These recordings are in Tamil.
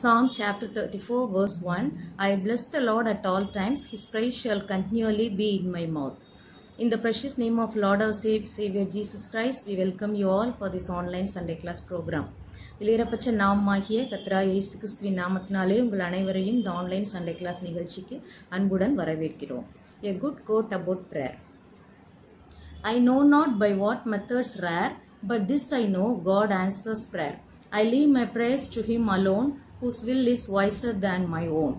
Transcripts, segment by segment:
Psalm chapter 34 verse 1. I bless the Lord at all times, his praise shall continually be in my mouth. In the precious name of Lord our Savior Jesus Christ, we welcome you all for this online Sunday class program. இளையரப்பச்ச நாமமாகிய கர்த்தராகிய இயேசு கிறிஸ்துவின் நாமத்தினாலே உங்கள் அனைவரையும் இந்த ஆன்லைன் சண்டே கிளாஸ் நிகழ்ச்சிக்கு அன்புடன் வரவேற்கிறோம். A good quote about prayer. I know not by what methods rare, but this I know, God answers prayer. I leave my prayers to him alone, whose will is wiser than my own.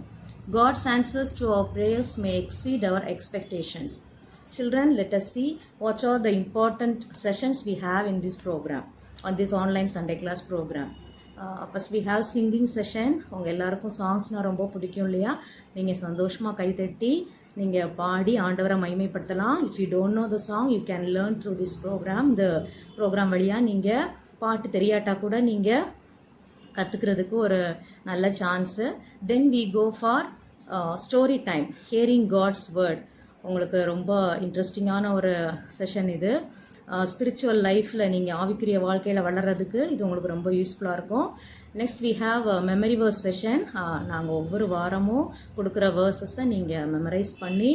God's answers to our prayers may exceed our expectations. Children, let us see what are the important sessions we have in this program, on this online Sunday class program. First we have singing session. உங்கள் எல்லாருக்கும் சாங்ஸ்னால் ரொம்ப பிடிக்கும் இல்லையா? நீங்கள் சந்தோஷமாக கைத்தட்டி நீங்கள் பாடி ஆண்டவரை மகிமைப்படுத்தலாம். If you don't know the song, you can learn through this program. இந்த ப்ரோக்ராம் வழியாக நீங்கள் பாட்டு தெரியாட்டா கூட நீங்கள் கற்றுக்கிறதுக்கு ஒரு நல்ல chance. Then we go for story time, hearing God's word. உங்களுக்கு ரொம்ப இன்ட்ரெஸ்டிங்கான ஒரு செஷன் இது. ஸ்பிரிச்சுவல் லைஃப்பில் நீங்கள் ஆவிக்குரிய வாழ்க்கையில் வளர்கிறதுக்கு இது உங்களுக்கு ரொம்ப யூஸ்ஃபுல்லாக இருக்கும். Next we have memory verse session. நாங்கள் ஒவ்வொரு வாரமும் கொடுக்குற வேர்ஸஸை நீங்கள் மெமரைஸ் பண்ணி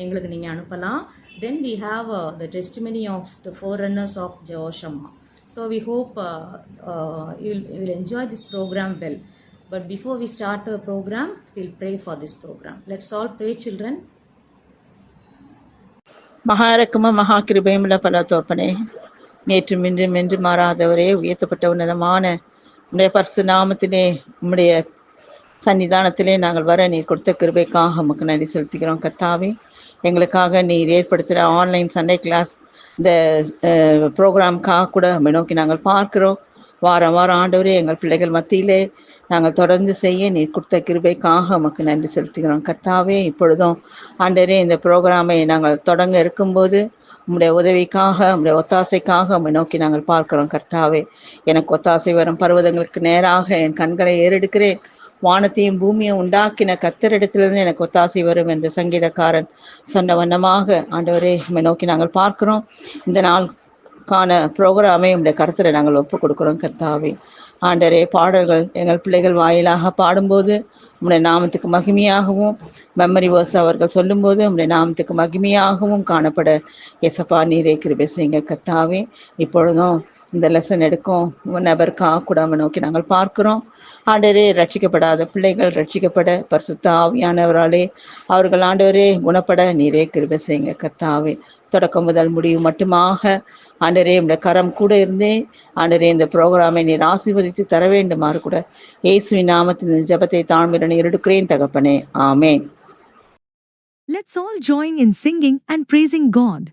எங்களுக்கு நீங்கள் அனுப்பலாம். Then we have the testimony of the forerunners of Joshamma. So we hope you will enjoy this program well. But before we start the program, we'll pray for this program. Let's all pray, children. மகாரக்கம மகா கிருபையுமுள்ள பரலோகத்தகப்பனே, நேற்று மின்று மாறாதவரே, உயர்த்தப்பட்ட உன்னதமான உம்முடைய பரிசுத்த நாமத்திலே உம்முடைய சன்னிதானத்திலே நாங்கள் வர நீர் கொடுத்த கிருபைக்காக உமக்கு நன்றி செலுத்துகிறோம். கர்த்தாவே, எங்களுக்காக நீர் ஏற்படுத்துகிற ஆன்லைன் சண்டே கிளாஸ் இந்த ப்ரோக்ராமுக்காக கூட நம்மை நோக்கி நாங்கள் பார்க்கிறோம். வாரம் ஆண்டவரே, எங்கள் பிள்ளைகள் மத்தியிலே நாங்கள் தொடர்ந்து செய்ய நீர் கொடுத்த கிருபைக்காக உமக்கு நன்றி செலுத்துகிறோம். கர்த்தாவே, இப்பொழுதும் ஆண்டவரே, இந்த ப்ரோக்ராமை நாங்கள் தொடங்க இருக்கும்போது உம்முடைய உதவிக்காக, உம்முடைய ஒத்தாசைக்காக உம்மை நோக்கி நாங்கள் பார்க்கிறோம். கர்த்தாவே, எனக்கு ஒத்தாசை வரும் பர்வதங்களுக்கு நேராக என் கண்களை ஏறெடுக்கிறேன். வானத்தையும் பூமியும் உண்டாக்கின கர்த்தரிடத்திலிருந்து எனக்கு ஒத்தாசை வரும் என்று சங்கீதக்காரன் சொன்ன வண்ணமாக ஆண்டவரே, உம்மை நோக்கி நாங்கள் பார்க்கிறோம். இந்த நாளுக்கான ப்ரோக்ராமை உம்முடைய கருத்துல நாங்கள் ஒப்புக் கொடுக்கிறோம். கர்த்தாவே, ஆண்டவரே, பாடல்கள் எங்கள் பிள்ளைகள் வாயிலாக பாடும்போது உம்முடைய நாமத்துக்கு மகிமையாகவும், மெமரி வேர்ஸ் அவர்கள் சொல்லும்போது உம்முடைய நாமத்துக்கு மகிமையாகவும் காணப்பட எசப்பா நீரே கிருபை செய்யுங்க. கர்த்தாவே, இப்பொழுதும் இந்த லெசன் எடுக்கும் நபருக்காக கூட அவனை நோக்கி நாங்கள் பார்க்கிறோம். ஆண்டவரே, ரட்சிக்கப்படாத பிள்ளைகள் ரட்சிக்கப்பட பரிசுத்த ஆவியானவராலே அவர்கள் ஆண்டவரே குணப்பட நீரே கிருபை செய்யுங்க. கர்த்தாவே, தொடக்கம் முதல் முடிவு மட்டுமாக ஆண்டவரே உம்முடைய கரம் கூட இருந்தே ஆண்டவரே இந்த ப்ரோக்ராமை நீர் ஆசீர்வதித்து தர வேண்டுமாறு கூட இயேசுவின் நாமத்தின் ஜெபத்தை தாழ்மையுடன் எடுக்கிறேன் தகப்பனே. ஆமென். Let's all join in singing and praising God.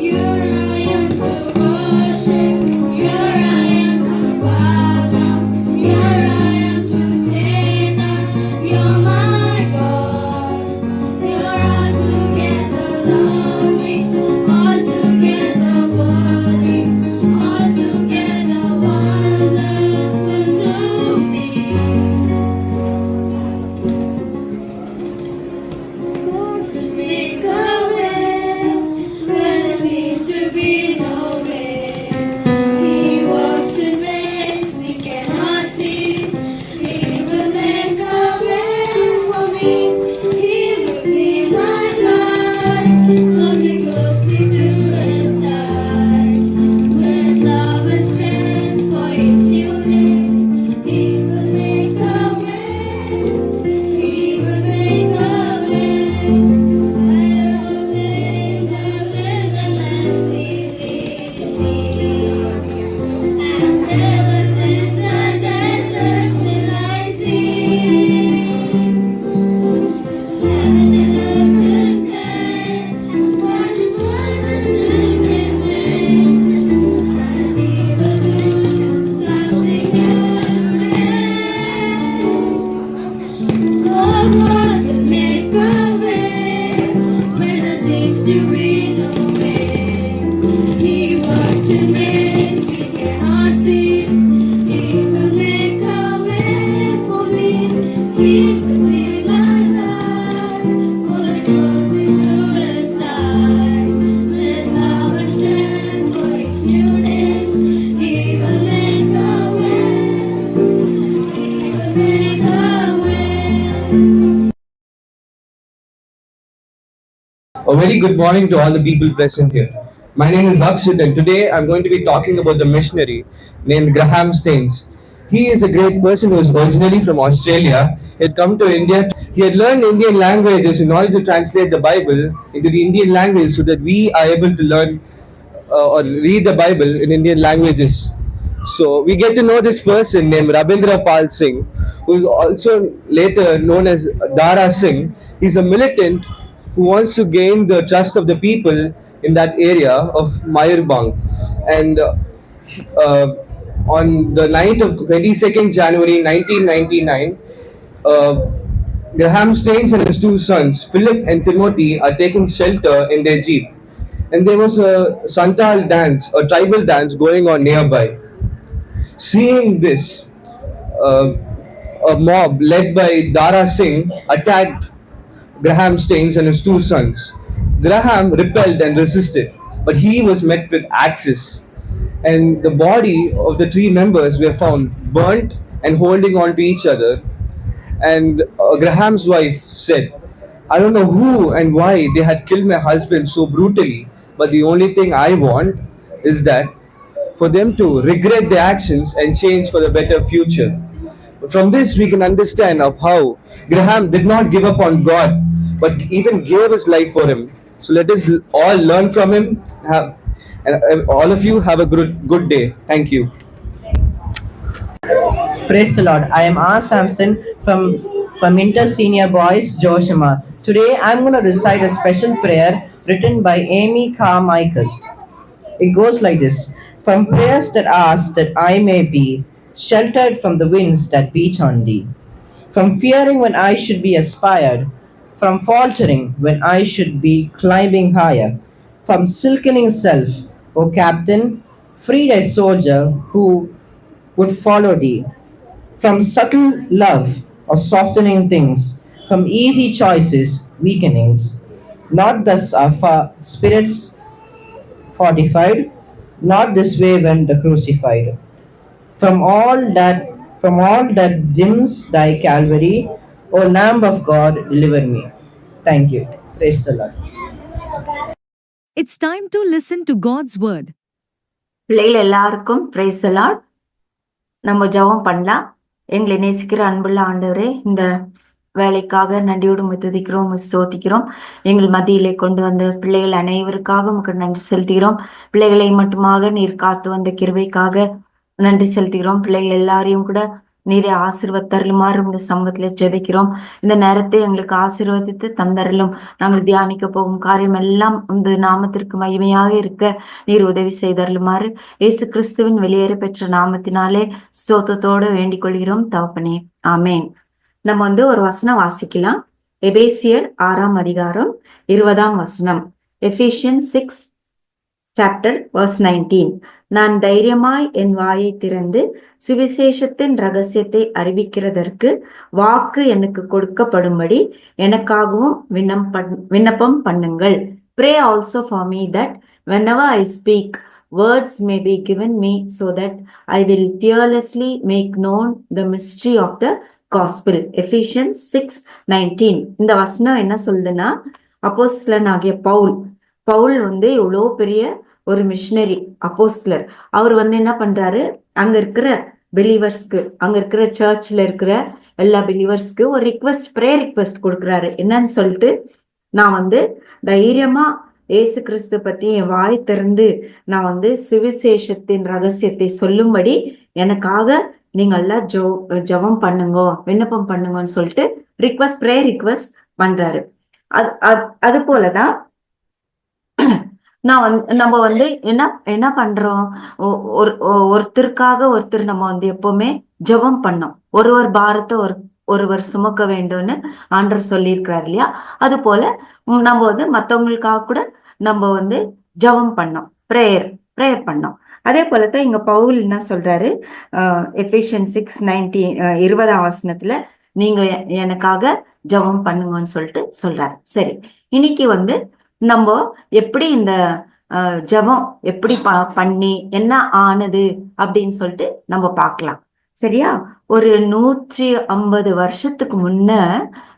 Here I am to worship, here I am to bow. A very good morning to all the people present here. My name is Akshit, and today I'm going to be talking about the missionary named Graham Staines. He is a great person who is originally from Australia. He had come to India. He had learned Indian languages in order to translate the Bible into the Indian language so that we are able to learn or read the Bible in Indian languages. So we get to know this person named Rabindra Pal Singh, who is also later known as Dara Singh. He's a militant who wants to gain the trust of the people in that area of Mayurbang. And on the night of 22nd January 1999, uh, Graham Staines and his two sons, Philip and Timothy, are taking shelter in their jeep. And there was a Santal dance, a tribal dance going on nearby. Seeing this, uh, a mob led by Dara Singh attacked Graham Staines and his two sons. Graham repelled and resisted, but he was met with axes, and the body of the three members were found burnt and holding on to each other. And Graham's wife said, I don't know who and why they had killed my husband so brutally, but the only thing I want is that for them to regret their actions and change for the better future. From this, we can understand of how Graham did not give up on God, but even gave his life for him. So let us all learn from him. And all of you have a good day. Thank you. Praise the Lord. I am R. Sampson from Inter Senior Boys, Joshima. Today I'm going to recite a special prayer written by Amy Carmichael. It goes like this. From prayers that ask that I may be sheltered from the winds that beat on thee, from fearing when I should be aspired, from faltering when I should be climbing higher, from silkening self, O Captain, free thy soldier who would follow thee, from subtle love or softening things, from easy choices, weakenings. Not thus are spirits fortified, not this way when the crucified. From all that dims thy Calvary, O Lamb of God, deliver me. Thank you. Praise the Lord. It's time to listen to God's word. பிள்ளைகள் எல்லாருக்கும் பிரைஸ் தி லார்ட். நம்ம ஜெபம் பண்ணலாம். எங்களை நேசிக்கிற அன்புள்ள ஆண்டவரே, இந்த வேலைக்காக நன்றியோடு உம்மை துதிக்கிறோம், உம்மை ஸ்தோத்திக்கிறோம். எங்கள் மத்தியிலே கொண்டு வந்த பிள்ளைகள் அனைவருக்காக உமக்கு நன்றி செலுத்துகிறோம். பிள்ளைகளை மட்டுமாக நீர் காத்து வந்த கிருபைக்காக நன்றி செலுத்துகிறோம். பிள்ளைகள் எல்லாரையும் கூட நீரே ஆசீர்வத்தருளுமாறு உங்க சமூகத்துல ஜெபிக்கிறோம். இந்த நேரத்தை எங்களுக்கு ஆசீர்வதித்து தந்தருளும். நாங்கள் தியானிக்க போகும் காரியம் எல்லாம் இந்த நாமத்திற்கு மகிமையாக இருக்க நீர் உதவி செய்தருளுமாறு இயேசு கிறிஸ்துவின் வெளியேற பெற்ற நாமத்தினாலே ஸ்தோத்திரத்தோடு வேண்டிக் கொள்கிறோம் தகப்பனே, ஆமேன். நம்ம ஒரு வசனம் வாசிக்கலாம். எபேசியர் 6ஆம் அதிகாரம் 20ஆம் வசனம். Ephesians 6 chapter verse 19. நான் தைரியமாய் என் வாயை திறந்து சுவிசேஷத்தின் ரகசியத்தை அறிவிக்கிறதற்கு வாக்கு எனக்கு கொடுக்கப்படும்படி எனக்காகவும் விண்ணப்பம் பண்ணுங்கள். Pray also for me that whenever I speak, words may be given me so that I will fearlessly make known the mystery of the gospel. Ephesians 6:19. இந்த வசனம் என்ன சொல்லுதுன்னா, அப்போஸ்தலனாகிய பவுல் எவ்வளோ பெரிய ஒரு மிஷனரி அப்போஸ்தலர். அவர் என்ன பண்றாரு, அங்க இருக்கிற பிலீவர்ஸ்க்கு, அங்க இருக்கிற சர்ச்ல இருக்கிற எல்லா பிலீவர்ஸ்க்கு ஒரு ப்ரேயர் ரிக்வெஸ்ட் கொடுக்குறாரு. என்னன்னு சொல்லிட்டு, நான் தைரியமா ஏசு கிறிஸ்து பத்தி என் வாய் திறந்து நான் சுவிசேஷத்தின் ரகசியத்தை சொல்லும்படி எனக்காக நீங்க எல்லாம் ஜெபம் பண்ணுங்க, விண்ணப்பம் பண்ணுங்கன்னு சொல்லிட்டு ப்ரேயர் ரிக்வெஸ்ட் பண்றாரு. அது போலதான் நம்ம என்ன பண்றோம், ஒருத்தருக்காக ஒருத்தர் நம்ம எப்பவுமே ஜெபம் பண்ணோம். ஒருவர் பாரத்தை ஒருவர் சுமக்க வேண்டும்னு ஆண்டவர் சொல்லியிருக்கிறார் இல்லையா? அது போல நம்ம மத்தவங்களுக்காக கூட நம்ம ஜெபம் பண்ணோம், ப்ரேயர் பண்ணோம். அதே போலதான் இங்க பவுல் என்ன சொல்றாரு, எபிஷியன்ஸ் 6:19 20ஆம் வசனத்துல நீங்க எனக்காக ஜெபம் பண்ணுங்கன்னு சொல்லிட்டு சொல்றாரு. சரி, இன்னைக்கு நம்ம எப்படி இந்த ஜெபம் எப்படி பண்ணி என்ன ஆனது அப்படின்னு சொல்லிட்டு நம்ம பார்க்கலாம். சரியா? ஒரு 150 வருஷத்துக்கு முன்ன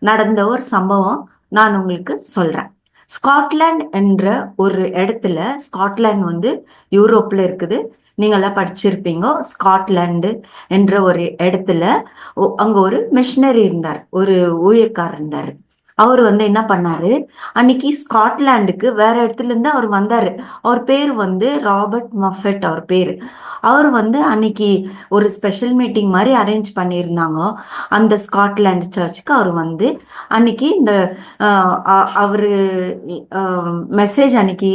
நடந்த ஒரு சம்பவம் நான் உங்களுக்கு சொல்றேன். ஸ்காட்லாந்து என்ற ஒரு இடத்துல, ஸ்காட்லாந்து வந்து யூரோப்ல இருக்குது. நீங்க எல்லாம் படிச்சிருப்பீங்க. ஸ்காட்லாந்து என்ற ஒரு இடத்துல அங்க ஒரு மிஷனரி இருந்தார், ஒரு ஊழியக்காரர் இருந்தாரு. அவர் வந்து என்ன பண்ணாரு, அன்னைக்கு ஸ்காட்லாண்டுக்கு வேற இடத்துல இருந்து அவர் வந்தாரு. அவர் பேர் வந்து ராபர்ட் மஃபெட். அவர் பேரு. அவர் வந்து அன்னைக்கு ஒரு ஸ்பெஷல் மீட்டிங் மாதிரி அரேஞ்ச் பண்ணியிருந்தாங்க. அந்த ஸ்காட்லாந்து சர்ச்சுக்கு அவர் வந்து அன்னைக்கு இந்த அவரு மெசேஜ் அன்னைக்கு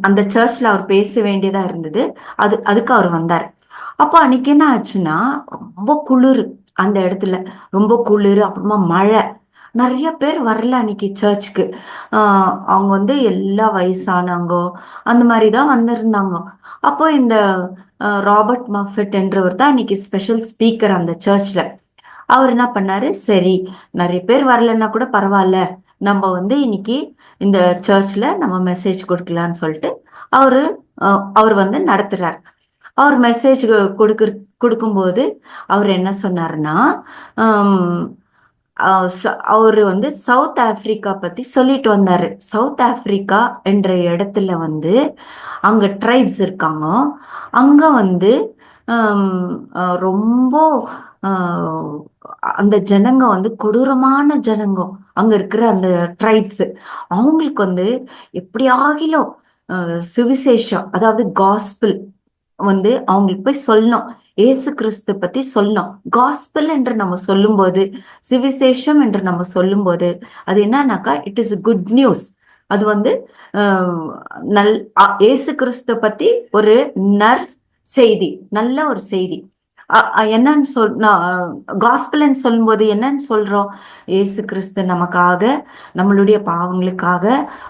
அந்த சர்ச்ல அவர் பேச வேண்டியதா இருந்தது. அதுக்கு அவர் வந்தார். அப்போ அன்னைக்கு என்ன ஆச்சுன்னா, ரொம்ப குளிர் அந்த இடத்துல, ரொம்ப குளிர், அப்புறமா மழை. நிறைய பேர் வரல அன்னைக்கு சர்ச்சுக்கு. அவங்க வந்து எல்லா வயசானவங்க அந்த மாதிரி தான் வந்திருந்தாங்க. அப்போ இந்த ராபர்ட் மஃபெட் என்றவர் தான் அன்னைக்கு ஸ்பெஷல் ஸ்பீக்கர் அந்த சர்ச்ல. அவர் என்ன பண்ணாரு, சரி நிறைய பேர் வரலன்னா கூட பரவாயில்ல, நம்ம வந்து இன்னைக்கு இந்த சர்ச்ல நம்ம மெசேஜ் கொடுக்கலான்னு சொல்லிட்டு அவர் வந்து நடத்துறார். அவர் மெசேஜ் கொடுக்கும்போது அவர் என்ன சொன்னாருன்னா, அவரு வந்து சவுத் ஆப்பிரிக்கா பத்தி சொல்லிட்டு வந்தாரு. சவுத் ஆப்பிரிக்கா என்ற இடத்துல வந்து அங்க ட்ரைப்ஸ் இருக்காங்க. அங்க வந்து ரொம்ப அந்த ஜனங்க வந்து கொடூரமான ஜனங்க. அங்க இருக்கிற அந்த ட்ரைப்ஸ் அவங்களுக்கு வந்து எப்படியாகிலும் சுவிசேஷம், அதாவது காஸ்பிள் வந்து அவங்களுக்கு போய் சொல்லணும். ஏசு கிறிஸ்து பத்தி சொல்லணும். காஸ்பிள் என்று நம்ம சொல்லும்போது, சுவிசேஷம் என்று நம்ம சொல்லும்போது அது என்னன்னாக்கா இட் இஸ் குட் நியூஸ். அது வந்து ஏசு கிறிஸ்து பத்தி ஒரு நர்ஸ் செய்தி, நல்ல ஒரு செய்தி. என்னன்னு காஸ்பிள்ன்னு சொல்லும்போது என்னன்னு சொல்றோம், ஏசு கிறிஸ்து நமக்காக, நம்மளுடைய பாவங்களுக்காக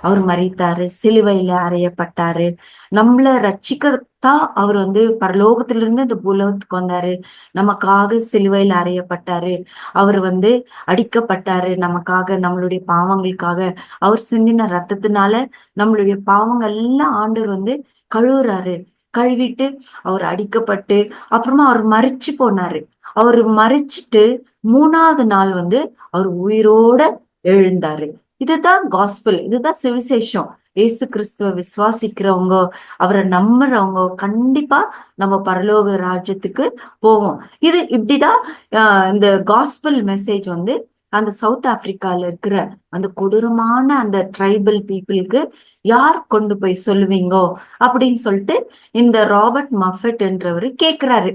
அவர் மரித்தாரு, சிலுவையில அறையப்பட்டாரு, நம்மள ரட்சிக்கத்தான் அவர் வந்து பரலோகத்திலிருந்து இந்த பூலோகத்துக்கு வந்தாரு, நமக்காக சிலுவையில அறையப்பட்டாரு, அவர் வந்து அடிக்கப்பட்டாரு நமக்காக, நம்மளுடைய பாவங்களுக்காக. அவர் சிந்தின ரத்தத்தினால நம்மளுடைய பாவங்கள் எல்லாம் ஆண்டவர் வந்து கழுவுறாரு. கழுவிட்டு அவர் அடிக்கப்பட்டு அப்புறமா அவர் மரிச்சு போனாரு. அவர் மரிச்சிட்டு 3வது நாள் வந்து அவர் உயிரோட எழுந்தாரு. இதுதான் காஸ்பிள், இதுதான் சுவிசேஷம். ஏசு கிறிஸ்துவ விசுவாசிக்கிறவங்க, அவரை நம்புறவங்க கண்டிப்பா நம்ம பரலோக ராஜ்யத்துக்கு போவோம். இது இப்படிதான் இந்த காஸ்பிள் மெசேஜ் வந்து அந்த சவுத் ஆப்பிரிக்கால இருக்கிற அந்த கொடூரமான அந்த ட்ரைபல் பீப்புளுக்கு யார் கொண்டு போய் சொல்லுவீங்கோ அப்படின்னு சொல்லிட்டு இந்த ராபர்ட் மஃபெட் என்றவர் கேக்குறாரு.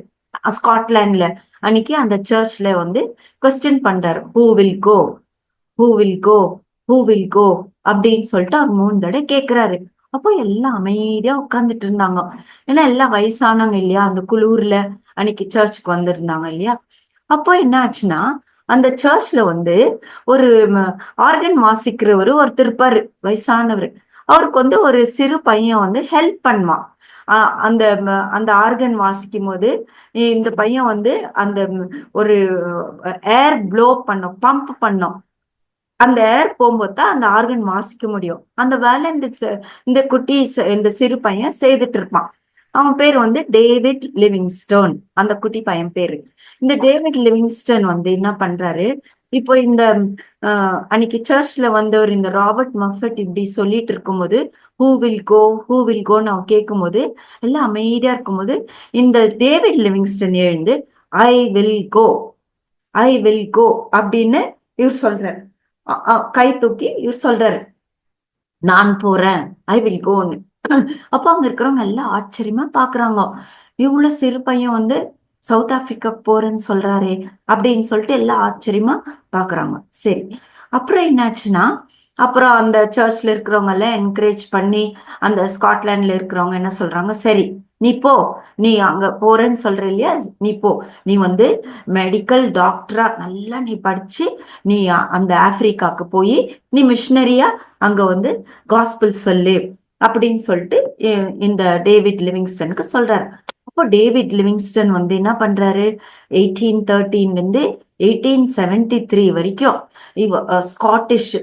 ஸ்காட்லாண்ட்ல அன்னைக்கு அந்த சர்ச்ல வந்து கொஸ்டின் பண்றாரு, who will go, who will go, who will go அப்படின்னு சொல்லிட்டு அவர் 3 தடவை கேக்குறாரு. அப்போ எல்லாம் அமைதியா உட்கார்ந்துட்டு இருந்தாங்க. ஏன்னா எல்லாம் வயசானவங்க இல்லையா, அந்த குளூர்ல அன்னைக்கு சர்ச்சுக்கு வந்திருந்தாங்க இல்லையா. அப்போ என்ன ஆச்சுன்னா, அந்த சர்ச்ல வந்து ஒரு ஆர்கன் வாசிக்கிறவரு ஒருத்தர் இருப்பாரு, வயசானவர். அவருக்கு வந்து ஒரு சிறு பையன் வந்து ஹெல்ப் பண்ணுவான். அந்த அந்த ஆர்கன் வாசிக்கும் போது இந்த பையன் வந்து அந்த ஒரு ஏர் ப்ளோ பண்ணும், பம்ப் பண்ணும். அந்த ஏர் போகும்போது தான் அந்த ஆர்கன் வாசிக்க முடியும். அந்த வேலை இந்த குட்டி இந்த சிறு பையன் செய்துட்டு இருப்பான். அவன் பேர் வந்து டேவிட் லிவிங்ஸ்டோன், அந்த குட்டி பையன் பேரு. இந்த டேவிட் லிவிங்ஸ்டன் வந்து என்ன பண்றாரு, இப்போ இந்த அன்னைக்கு சர்ச்ல வந்தவர் இந்த ராபர்ட் மஃபெட் இப்படி சொல்லிட்டு இருக்கும்போது, who will go, who will கோன்னு அவன் கேட்கும்போது எல்லாம் அமைதியா இருக்கும்போது இந்த டேவிட் லிவிங்ஸ்டன் எழுந்து I will go, I will go அப்படின்னு இவர் சொல்றாரு. கை தூக்கி இவர் சொல்றாரு, நான் போறேன், ஐ வில் கோன்னு. அப்ப அங்க இருக்கிறவங்க எல்லாம் ஆச்சரியமா பாக்குறாங்க, இவ்வளவு சிறு பையன் வந்து சவுத் ஆப்பிரிக்கா போறேன்னு சொல்றாரே அப்படின்னு சொல்லிட்டு எல்லாம் ஆச்சரியமா பாக்குறாங்க. சரி, அப்புறம் என்னாச்சுன்னா, அப்புறம் அந்த சர்ச்ல இருக்கிறவங்க எல்லாம் என்கரேஜ் பண்ணி அந்த ஸ்காட்லாண்ட்ல இருக்கிறவங்க என்ன சொல்றாங்க, சரி நீ போ, நீ அங்க போறேன்னு சொல்ற இல்லையா, நீ போ, நீ வந்து மெடிக்கல் டாக்டரா நல்லா நீ படிச்சு நீ அந்த ஆப்பிரிக்காக்கு போய் நீ மிஷனரியா அங்க வந்து காஸ்பிள் சொல்லு அப்படின்னு சொல்லிட்டு இந்த டேவிட் லிவிங்ஸ்டனுக்கு சொல்றாரு. அப்போ டேவிட் லிவிங்ஸ்டன் வந்து என்ன பண்றாரு, 1813 இருந்து 1873 வரைக்கும்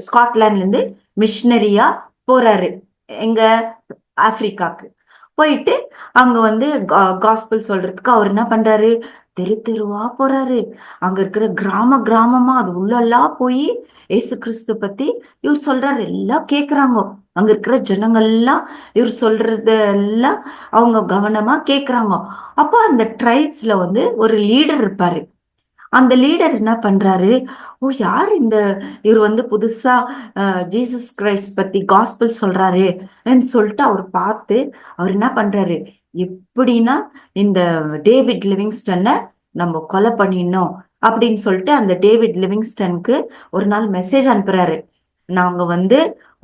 ஸ்காட்லாண்ட்ல இருந்து மிஷனரியா போறாரு எங்க ஆப்பிரிக்காக்கு. போயிட்டு அங்க வந்து காஸ்பிள் சொல்றதுக்கு அவர் என்ன பண்றாரு, தெரு தெருவா போறாரு. அங்க இருக்கிற கிராமமா அது உள்ளெல்லாம் போய் இயேசு கிறிஸ்து பத்தி இவர் சொல்றாரு. எல்லாம் கேக்குறாங்க. அங்க இருக்கிற ஜனங்கள்லாம் இவர் சொல்றதெல்லாம் அவங்க கவனமா கேக்குறாங்க. அப்போ அந்த ட்ரைப்ஸ்ல வந்து ஒரு லீடர் இருப்பாரு. அந்த லீடர் என்ன பண்றாரு, ஓ யார் இவர் வந்து புதுசா ஜீசஸ் கிரைஸ்ட் பத்தி காஸ்பல் சொல்றாரு சொல்லிட்டு அவர் பார்த்து அவர் என்ன பண்றாரு, எப்படின்னா இந்த டேவிட் லிவிங்ஸ்டனை நம்ம கொலை பண்ணிடணும் அப்படின்னு சொல்லிட்டு அந்த டேவிட் லிவிங்ஸ்டனுக்கு ஒரு நாள் மெசேஜ் அனுப்புறாரு. நாங்க வந்து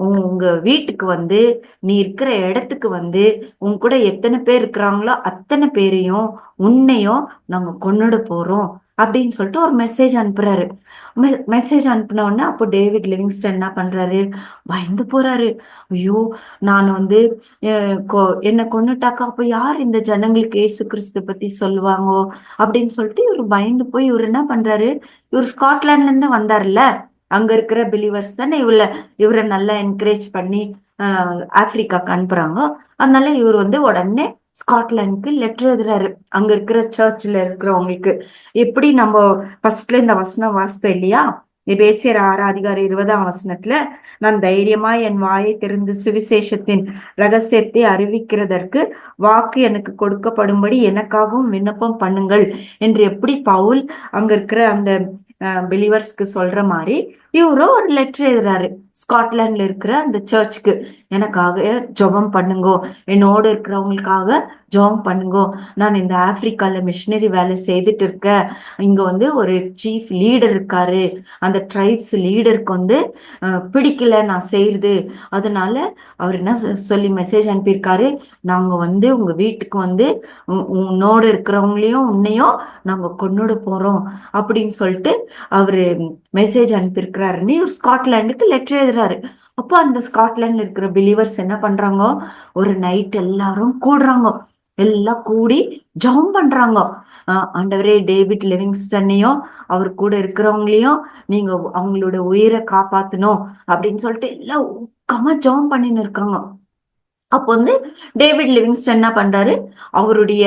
உங்க வீட்டுக்கு வந்து நீ இருக்கிற இடத்துக்கு வந்து உன் கூட எத்தனை பேர் இருக்கிறாங்களோ அத்தனை பேரையும் உன்னையும் நாங்க கொன்னுட போறோம் அப்படின்னு சொல்லிட்டு ஒரு மெசேஜ் அனுப்புறாரு. மெசேஜ் அனுப்புன உடனே அப்போ டேவிட் லிவிங்ஸ்டன் என்ன பண்றாரு, பயந்து போறாரு. ஐயோ நான் வந்து என்னை கொன்னுட்டாக்கா அப்ப யார் இந்த ஜனங்களுக்கு இயேசு கிறிஸ்து பத்தி சொல்லுவாங்கோ அப்படின்னு சொல்லிட்டு இவர் பயந்து போய் இவர் என்ன பண்றாரு, இவர் ஸ்காட்லாண்ட்ல இருந்து வந்தாருல்ல, அங்க இருக்கிற பிலீவர்ஸ் தானே இவரை நல்லா என்கரேஜ் பண்ணி ஆப்பிரிக்காக்கு அனுப்புறாங்க. அதனால இவர் வந்து உடனே ஸ்காட்லாந்துக்கு லெட்டர் எழுதுறாரு அங்க இருக்கிற சர்ச்ல இருக்கிறவங்களுக்கு. எப்படி நம்ம ஃபர்ஸ்ட்ல இந்த வசனம் வாசித்தோம் இல்லையா, எபேசியர் 6:20 நான் தைரியமா என் வாயை திறந்து சுவிசேஷத்தின் ரகசியத்தை அறிவிக்கிறதற்கு வாக்கு எனக்கு கொடுக்கப்படும்படி எனக்காகவும் விண்ணப்பம் பண்ணுங்கள் என்று எப்படி பவுல் அங்க இருக்கிற அந்த பிலீவர்ஸ்க்கு சொல்ற மாதிரி இவரும் ஒரு லெட்டர் எழுதுறாரு ஸ்காட்லாண்ட்ல இருக்கிற அந்த சர்ச்சுக்கு. எனக்காக ஜெபம் பண்ணுங்கோ, என்னோடு இருக்கிறவங்களுக்காக ஜெபம் பண்ணுங்கோ, நான் இந்த ஆப்பிரிக்கால மிஷினரி வேலை செய்துட்டு இருக்கேன், இங்க வந்து ஒரு சீஃப் லீடர் இருக்காரு, அந்த ட்ரைப்ஸ் லீடருக்கு வந்து பிடிக்கல நான் செய்யறது, அதனால அவர் என்ன சொல்லி மெசேஜ் அனுப்பியிருக்காரு, நாங்க வந்து உங்க வீட்டுக்கு வந்து உன்னோடு இருக்கிறவங்களையும் உன்னையும் நாங்க கொன்னுட போறோம் அப்படின்னு சொல்லிட்டு அவரு மெசேஜ் அனுப்பியிருக்கிறாருன்னு ஸ்காட்லாண்டுக்கு லெட்டர் எழுதுறாரு. அப்போ அந்த ஸ்காட்லாண்ட்ல இருக்கிற பிலீவர்ஸ் என்ன பண்றாங்க, ஒரு நைட் எல்லாரும் கூடுறாங்க, எல்லாம் கூடி ஜெபம் பண்றாங்க. ஆண்டவரே டேவிட் லிவிங்ஸ்டனையும் அவர் கூட இருக்கிறவங்களையும் நீங்க அவங்களோட உயிரை காப்பாத்தணும் அப்படின்னு சொல்லிட்டு எல்லாம் ஊக்கமா ஜெபம் பண்ணின்னு இருக்காங்க. அப்போ வந்து டேவிட் லிவிங்ஸ்டன் என்ன பண்றாரு, அவருடைய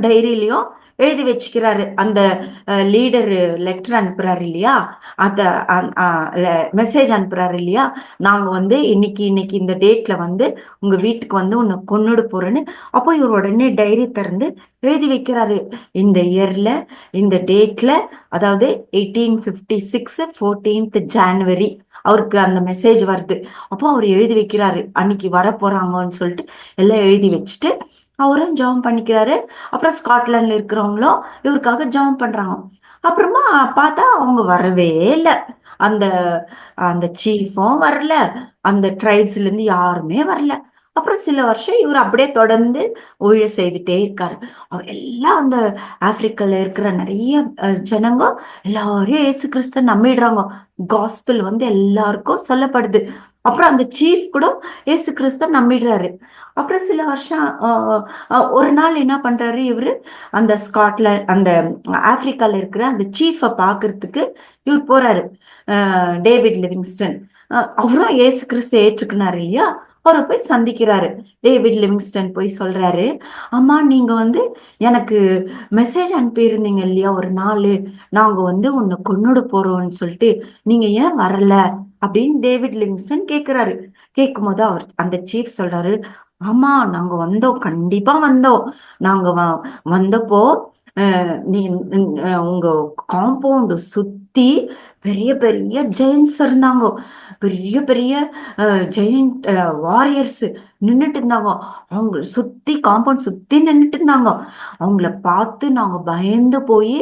டைரியிலையும் எழுதி வச்சுக்கிறாரு. அந்த லீடர் லெட்டர் அனுப்புறாரு இல்லையா, அந்த மெசேஜ் அனுப்புறாரு இல்லையா, நாங்க வந்து இன்னைக்கு இந்த டேட்ல வந்து உங்க வீட்டுக்கு வந்து உன்னை கொன்னுட போறேன்னு. அப்போ இவர் உடனே டைரி திறந்து எழுதி வைக்கிறாரு. இந்த இயர்ல இந்த டேட்ல, அதாவது 1856 14th January அவருக்கு அந்த மெசேஜ் வருது. அப்போ அவர் எழுதி வைக்கிறாரு, அன்னைக்கு வர போறாங்கன்னு சொல்லிட்டு எல்லாம் எழுதி வச்சுட்டு அவரும் ஜெபம் பண்ணிக்கிறாரு. அப்புறம் ஸ்காட்லாண்ட்ல இருக்கிறவங்களும் இவருக்காக ஜெபம் பண்றாங்க. அப்புறமா பார்த்தா அவங்க வரவே இல்லை, அந்த அந்த சீஃபும் வரல, அந்த ட்ரைப்ஸ்ல இருந்து யாருமே வரல. அப்புறம் சில வருஷம் இவர் அப்படியே தொடர்ந்து ஊழியம் செய்துட்டே இருக்காரு. அவர் எல்லாம் அந்த ஆப்பிரிக்கால இருக்கிற நிறைய ஜனங்க எல்லாரும் இயேசு கிறிஸ்த நம்பிடுறாங்க. காஸ்பிள் வந்து எல்லாருக்கும் சொல்லப்படுது. அப்புறம் அந்த சீஃப் கூட இயேசு கிறிஸ்த நம்பிடுறாரு. அப்புறம் சில வருஷம் ஒரு நாள் என்ன பண்றாரு, இவரு அந்த ஸ்காட்லாண்ட் அந்த ஆப்பிரிக்கால இருக்கிற அந்த சீஃபை பாக்குறதுக்கு இவர் போறாரு. டேவிட் லிவிங்ஸ்டன் அவரும் இயேசு கிறிஸ்து ஏற்றுக்கினாரு இல்லையா, அவரை போய் சந்திக்கிறாரு. டேவிட் லிவிங்ஸ்டன் போய் சொல்றாரு, அம்மா நீங்க வந்து எனக்கு மெசேஜ் அனுப்பியிருந்தீங்க இல்லையா ஒரு நாள், நாங்க வந்து உன்னை கொன்னுட போறோம்னு சொல்லிட்டு, நீங்க ஏன் வரல அப்படின்னு டேவிட் லிவிங்ஸ்டன் கேட்கிறாரு. கேட்கும் போது அவர் அந்த சீஃப் சொல்றாரு, ஆமா நாங்க வந்தோம், கண்டிப்பா வந்தோம், நாங்க வந்தப்போ நீ உங்க காம்பவுண்ட் சுத்தி பெரிய பெரிய ஜெயின்ஸ் இருந்தாங்க, பெரிய பெரிய ஜெயின்ட் வாரியர்ஸ் நின்றுட்டு இருந்தாங்க, அவங்க சுத்தி காம்பவுண்ட் சுத்தி நின்றுட்டு இருந்தாங்க. அவங்கள பார்த்து நாங்க பயந்து போய்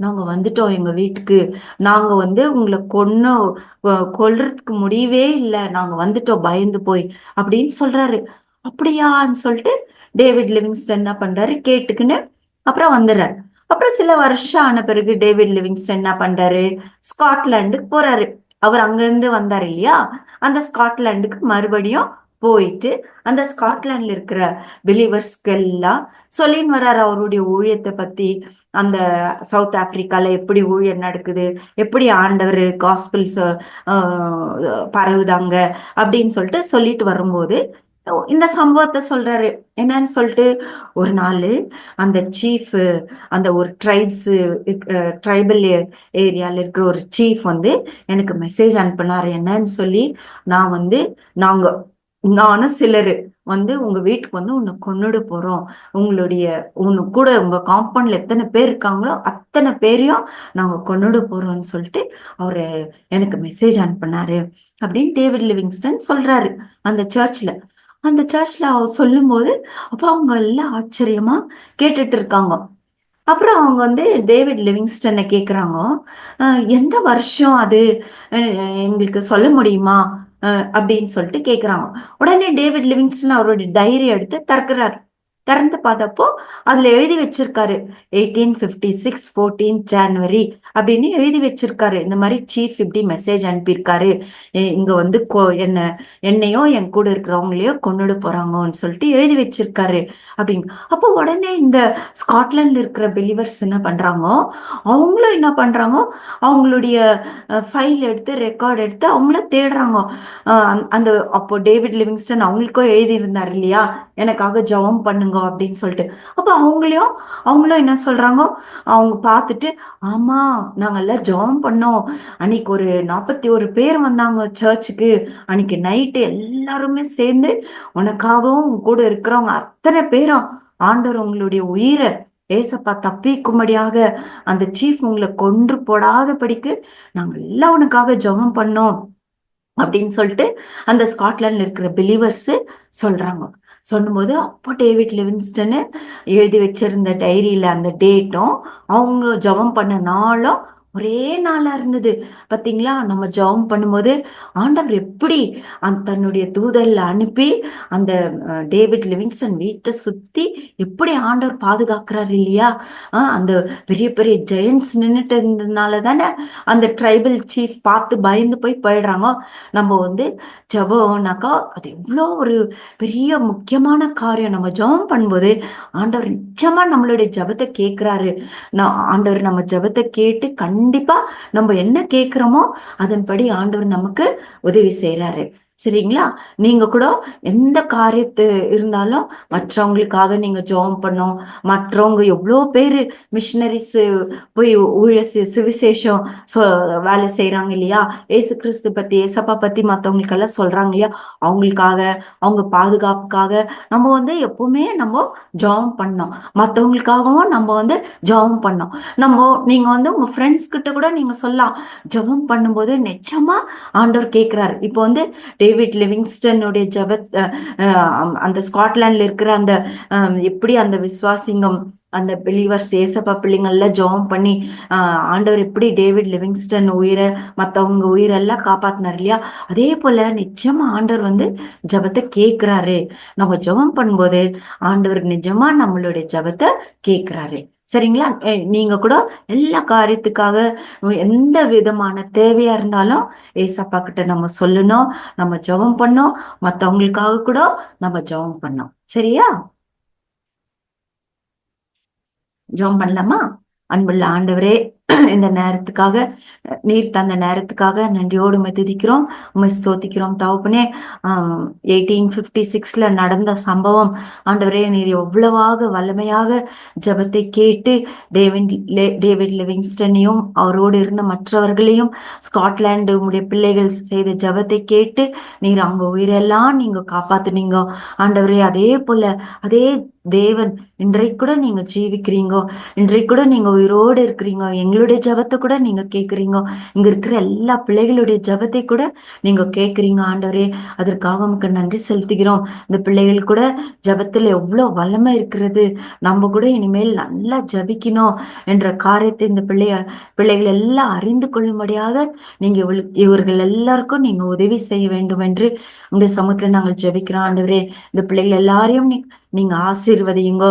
நாங்க வந்துட்டோம் எங்க வீட்டுக்கு, நாங்க வந்து உங்களை கொல்றதுக்கு முடியவே இல்லை, நாங்க வந்துட்டோம் பயந்து போய் அப்படின்னு சொல்றாரு. அப்படியான்னு சொல்லிட்டு டேவிட் லிவிங்ஸ்டன் என்ன பண்றாரு கேட்டுக்குன்னு அப்புறம் வந்துடுறாரு. அப்புறம் சில வருஷம் ஆன பிறகு டேவிட் லிவிங்ஸ்டன் என்ன பண்றாரு, ஸ்காட்லாண்டுக்கு போறாரு. அவர் அங்கிருந்து வந்தாரு இல்லையா, அந்த ஸ்காட்லாண்டுக்கு மறுபடியும் போயிட்டு அந்த ஸ்காட்லாண்ட்ல இருக்கிற பிலீவர்ஸ்க்கு எல்லாம் சொல்லின்னு வர்றாரு அவருடைய ஊழியத்தை பத்தி. அந்த சவுத் ஆப்பிரிக்கால எப்படி ஊழியம் நடக்குது, எப்படி ஆண்டவர் காஸ்பிள்ஸ் பரவுதாங்க அப்படின்னு சொல்லிட்டு சொல்லிட்டு வரும்போது இந்த சம்பவத்தை சொல்றாரு. என்னன்னு சொல்லிட்டு, ஒரு நாள் அந்த சீஃப், அந்த ஒரு ட்ரைபல் ஏரியால இருக்கிற ஒரு சீஃப் வந்து எனக்கு மெசேஜ் அனுப்பினாரு. என்னன்னு சொல்லி, நாங்க நானும் சிலரு உங்க வீட்டுக்கு உன்னை கொன்னுட போறோம். உன்னு கூட உங்க காம்பவுண்ட்ல எத்தனை பேர் இருக்காங்களோ அத்தனை பேரையும் நாங்க கொன்னுட போறோம்னு சொல்லிட்டு அவரு எனக்கு மெசேஜ் அனுப்பினாரு அப்படின்னு டேவிட் லிவிங்ஸ்டன் சொல்றாரு அந்த சர்ச்ல அவர் சொல்லும் போது, அப்ப அவங்க எல்லாம் ஆச்சரியமா கேட்டுட்டு இருக்காங்க. அப்புறம் அவங்க டேவிட் லிவிங்ஸ்டனை கேக்குறாங்க, எந்த வருஷம் அது, எங்களுக்கு சொல்ல முடியுமா அப்படின்னு சொல்லிட்டு கேக்குறாங்க. உடனே டேவிட் லிவிங்ஸ்டன் அவருடைய டைரி எடுத்து திறந்து பார்த்தப்போ அதுல எழுதி வச்சிருக்காரு 1856 14 ஜனவரி அப்படின்னு எழுதி வச்சிருக்காரு. இந்த மாதிரி சீஃப் இப்படி மெசேஜ் அனுப்பியிருக்காரு, இங்க என்னையோ என் கூட இருக்கிறவங்களையோ கொன்னுட போறாங்கன்னு சொல்லிட்டு எழுதி வச்சிருக்காரு அப்படின்னு. அப்போ உடனே இந்த ஸ்காட்லாண்ட்ல இருக்கிற பிலீவர்ஸ் என்ன பண்றாங்க, அவங்களும் என்ன பண்றாங்க, அவங்களுடைய ஃபைல் எடுத்து ரெக்கார்ட் எடுத்து அவங்கள தேடுறாங்க. அந்த அப்போ டேவிட் லிவிங்ஸ்டன் அவங்களுக்கும் எழுதி இருந்தாரு இல்லையா, எனக்காக ஜெபம் பண்ணுங்க அப்படின்னு சொல்லிட்டு. அப்ப அவங்களும் என்ன சொல்றாங்க, அவங்க பார்த்துட்டு, ஆமா நாங்க எல்லாம் ஜெபம் பண்ணோம், அன்னைக்கு ஒரு 41 பேர் வந்தாங்க சர்ச்சுக்கு, அன்னைக்கு நைட்டு எல்லாருமே சேர்ந்து உனக்காகவும் கூட இருக்கிறவங்க அத்தனை பேரும் ஆண்டவர் உங்களுடைய உயிரை ஏசப்பா தப்பிக்கும்படியாக அந்த சீஃப் உங்களை கொன்று போடாதபடிக்கு நாங்க எல்லாம் உனக்காக ஜெபம் பண்ணோம் அப்படின்னு சொல்லிட்டு அந்த ஸ்காட்லாண்ட்ல இருக்கிற பிலீவர்ஸ் சொல்றாங்க. சொல்லும்போது அப்போ டேவிட் லிவிங்ஸ்டன் எழுதி வச்சிருந்த டைரியில அந்த டேட்டும் அவங்க ஜெபம் பண்ண நாளும் ஒரே நாளா இருந்தது. பாத்தீங்களா, நம்ம ஜெபம் பண்ணும்போது ஆண்டவர் எப்படி தன்னுடைய தூதர்ல அனுப்பி அந்த டேவிட் லிவிங்ஸ்டன் வீட்டை சுத்தி எப்படி ஆண்டவர் பாதுகாக்கிறாரு இல்லையா. அந்த பெரிய பெரிய ஜெயன்ஸ் நின்றுட்டு இருந்ததுனால தானே அந்த ட்ரைபல் சீஃப் பார்த்து பயந்து போயிடுறாங்க. நம்ம ஜெபம்னாக்கா அது எவ்வளோ ஒரு பெரிய முக்கியமான காரியம். நம்ம ஜெபம் பண்ணும்போது ஆண்டவர் நிச்சயமா நம்மளுடைய ஜெபத்தை கேட்கிறாரு. ஆண்டவர் நம்ம ஜெபத்தை கேட்டு கண்டிப்பா நம்ம என்ன கேட்கிறோமோ அதன்படி ஆண்டவர் நமக்கு உதவி செய்யறாரு. சரிங்களா, நீங்க கூட எந்த காரியத்து இருந்தாலும் மற்றவங்களுக்காக நீங்க ஜெபம் பண்ணோம். மற்றவங்க எவ்வளோ பேரு மிஷினரிஸ் போய் சுவிசேஷம் வேலை செய்யறாங்க இல்லையா, ஏசு கிறிஸ்து பத்தி ஏசப்பா பத்தி மற்றவங்களுக்கெல்லாம் சொல்றாங்க இல்லையா, அவங்களுக்காக அவங்க பாதுகாப்புக்காக நம்ம எப்பவுமே நம்ம ஜெபம் பண்ணோம். மற்றவங்களுக்காகவும் நம்ம ஜெபம் பண்ணோம். நீங்க உங்க ஃப்ரெண்ட்ஸ் கிட்ட கூட நீங்க சொல்லலாம், ஜெபம் பண்ணும்போது நிச்சயமா ஆண்டவர் கேட்கிறாரு. இப்போ டேவிட் லிவிங்ஸ்டனுடைய அந்த ஸ்காட்லாண்ட்ல இருக்கிற அந்த எப்படி அந்த விசுவாசிங்கம் அந்த பிலீவர்ஸ் ஏசப்பா பிள்ளைங்கள்ல ஜெபம் பண்ணி ஆண்டவர் எப்படி டேவிட் லிவிங்ஸ்டன் உயிரை மற்றவங்க உயிரெல்லாம் காப்பாத்தினார் இல்லையா, அதே போல நிச்சயமா ஆண்டவர் ஜெபத்தை கேட்கிறாரு. நம்ம ஜெபம் பண்ணும்போது ஆண்டவர் நிஜமா நம்மளுடைய ஜெபத்தை கேட்கிறாரு. சரிங்களா, நீங்க கூட எல்லா காரியத்துக்காக எந்த விதமான தேவையா இருந்தாலும் ஏசப்பா கிட்ட நம்ம சொல்லணும், நம்ம ஜெபம் பண்ணோம், மற்றவங்களுக்காக கூட நம்ம ஜெபம் பண்ணோம். சரியா, ஜெபம் பண்ணலாமா? அன்புள்ள ஆண்டவரே, இந்த நேரத்துக்காக நீர் தந்த நேரத்துக்காக நன்றியோடு துதிக்கிறோம், உம்மை ஸ்தோத்திக்கிறோம் தகப்பனே. 1856 நடந்த சம்பவம் ஆண்டவரே, நீர் எவ்வளவாக வல்லமையாக ஜெபத்தை கேட்டு டேவிட் லிவிங்ஸ்டனையும் அவரோடு இருந்த மற்றவர்களையும் ஸ்காட்லாண்டு உடைய பிள்ளைகள் செய்த ஜெபத்தை கேட்டு நீர் அவங்க உயிரெல்லாம் நீங்க காப்பாத்துனீங்க ஆண்டவரே. அதே போல அதே தேவன் இன்றைக்கு கூட நீங்க ஜீவிக்கிறீங்க, இன்றைக்கு கூட நீங்க உயிரோடு இருக்கிறீங்க. எங்களுடைய ஜெபத்தை கூட நீங்க கேட்குறீங்க, இங்க இருக்கிற எல்லா பிள்ளைகளுடைய ஜெபத்தை கூட நீங்க கேட்குறீங்க ஆண்டவரே. அதற்காக உமக்கு நன்றி செலுத்துகிறோம். இந்த பிள்ளைகள் கூட ஜெபத்துல எவ்வளவு வல்லமை இருக்கிறது, நம்ம கூட இனிமேல் நல்லா ஜெபிக்கணும் என்ற காரியத்தை இந்த பிள்ளைகள் எல்லாம் அறிந்து கொள்ளும்படியாக நீங்க இவர்கள் எல்லாருக்கும் நீங்க உதவி செய்ய வேண்டும் என்று உங்களுடைய சமூகத்துல நாங்கள் ஜெபிக்கிறோம் ஆண்டவரே. இந்த பிள்ளைகள் எல்லாரையும் நீங்க ஆசீர்வதியுங்க,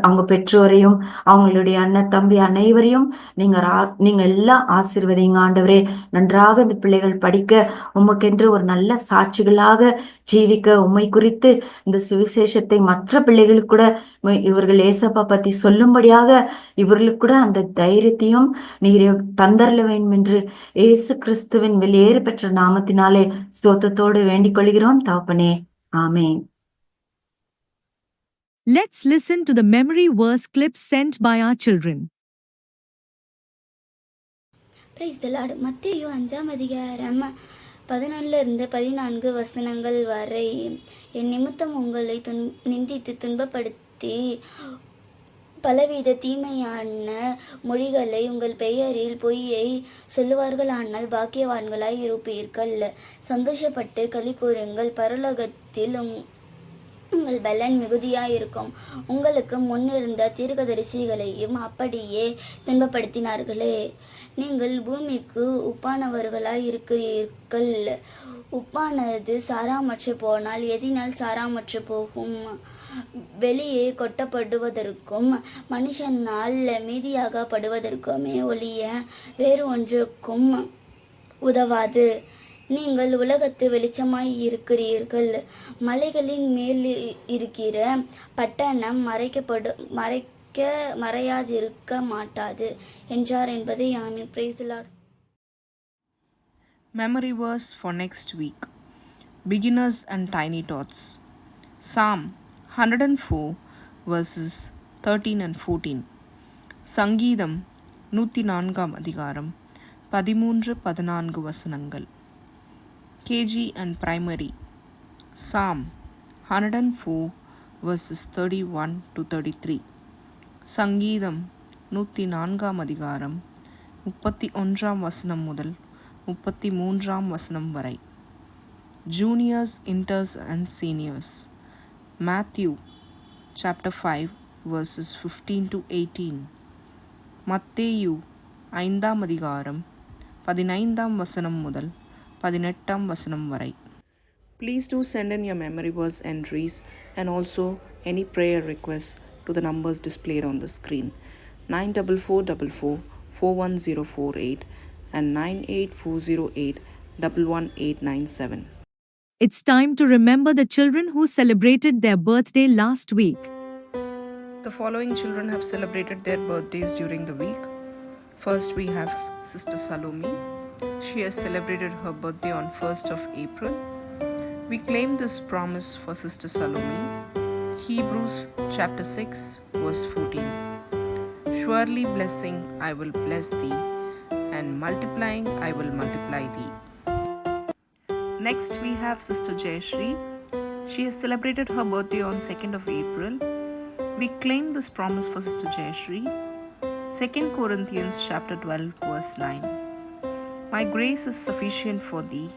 அவங்க பெற்றோரையும் அவங்களுடைய அண்ணன் தம்பி அனைவரையும் நீங்க எல்லாம் ஆசீர்வதிங்க ஆண்டவரே. நன்றாக இந்த பிள்ளைகள் படிக்க, உமக்கென்று ஒரு நல்ல சாட்சிகளாக ஜீவிக்க, உம்மை குறித்து இந்த சுவிசேஷத்தை மற்ற பிள்ளைகளுக்கு கூட இவர்கள் ஏசப்பா பத்தி சொல்லும்படியாக இவர்களுக்கு கூட அந்த தைரியத்தையும் நீர் தந்தரல வேண்டும் என்று இயேசு கிறிஸ்துவின் வெளியேறு பெற்ற நாமத்தினாலே ஸ்தோத்திரத்தோடு வேண்டிக் கொள்கிறோம் தகப்பனே. ஆமென். Let's listen to the memory verse clip sent by our children. Price the Lord. மத்தேயு 5ஆம் அதிகாரம் 11-14 வசனங்கள் வரை. என் நிமித்தம் உங்களை நிந்தித்து துன்பப்படுத்தி பலவித தீமையான மொழிகளை உங்கள் பெயரில் பொய்யை சொல்லுவார்களானால் பாக்கியவான்களாய் இருப்பீர்கள். சந்தோஷப்பட்டு களி கூறுங்கள், பரலோகத்தில் உங்கள் பலன் மிகுதியாயிருக்கும். உங்களுக்கு முன்னிருந்த தீர்க்கதரிசிகளையும் அப்படியே துன்பப்படுத்தினார்களே. நீங்கள் பூமிக்கு உப்பானவர்களாய் இருக்கிறீர்கள். உப்பானது சாராமற்று போனால் எதினால் சாராமற்று போகும்? வெளியே கொட்டப்படுவதற்கும் மனுஷனால் மீதியாகப்படுவதற்குமே ஒழிய வேறு ஒன்றுக்கும் உதவாது. நீங்கள் உலகத்து வெளிச்சமாய் இருக்கிறீர்கள். மலைகளின் மேல் இருக்கிற பட்டணம் மறையாதிருக்க மாட்டாது என்றார் என்பதை ஆமென். Praise the Lord. Memory verse for next week. Beginners and Tiny Tots. Psalm 104 verses 13 and 14. சங்கீதம் 104 அதிகாரம் 13-14 வசனங்கள். KG and Primary. Psalm 104 verses 31-33. சங்கீதம் 104 அதிகாரம் 31 வசனம் முதல் 33 வசனம் வரை. Juniors, Inters and Seniors. Matthew chapter 5 verses 15-18. மத்தேயு 5ஆம் அதிகாரம் 15 வசனம் முதல் 18 வசனம் வரை. Please do send in your memory verse entries and also any prayer requests to the numbers displayed on the screen. 94444 41048 and 98408 11897. It's time to remember the children who celebrated their birthday last week. The following children have celebrated their birthdays during the week. First we have Sister Salome. She has celebrated her birthday on 1st of April. We claim this promise for Sister Salome. Hebrews chapter 6 verse 14. Surely blessing I will bless thee, and multiplying I will multiply thee. Next we have Sister Jayashri. She has celebrated her birthday on 2nd of April. We claim this promise for Sister Jayashri. 2 Corinthians chapter 12 verse 9. My grace is sufficient for thee,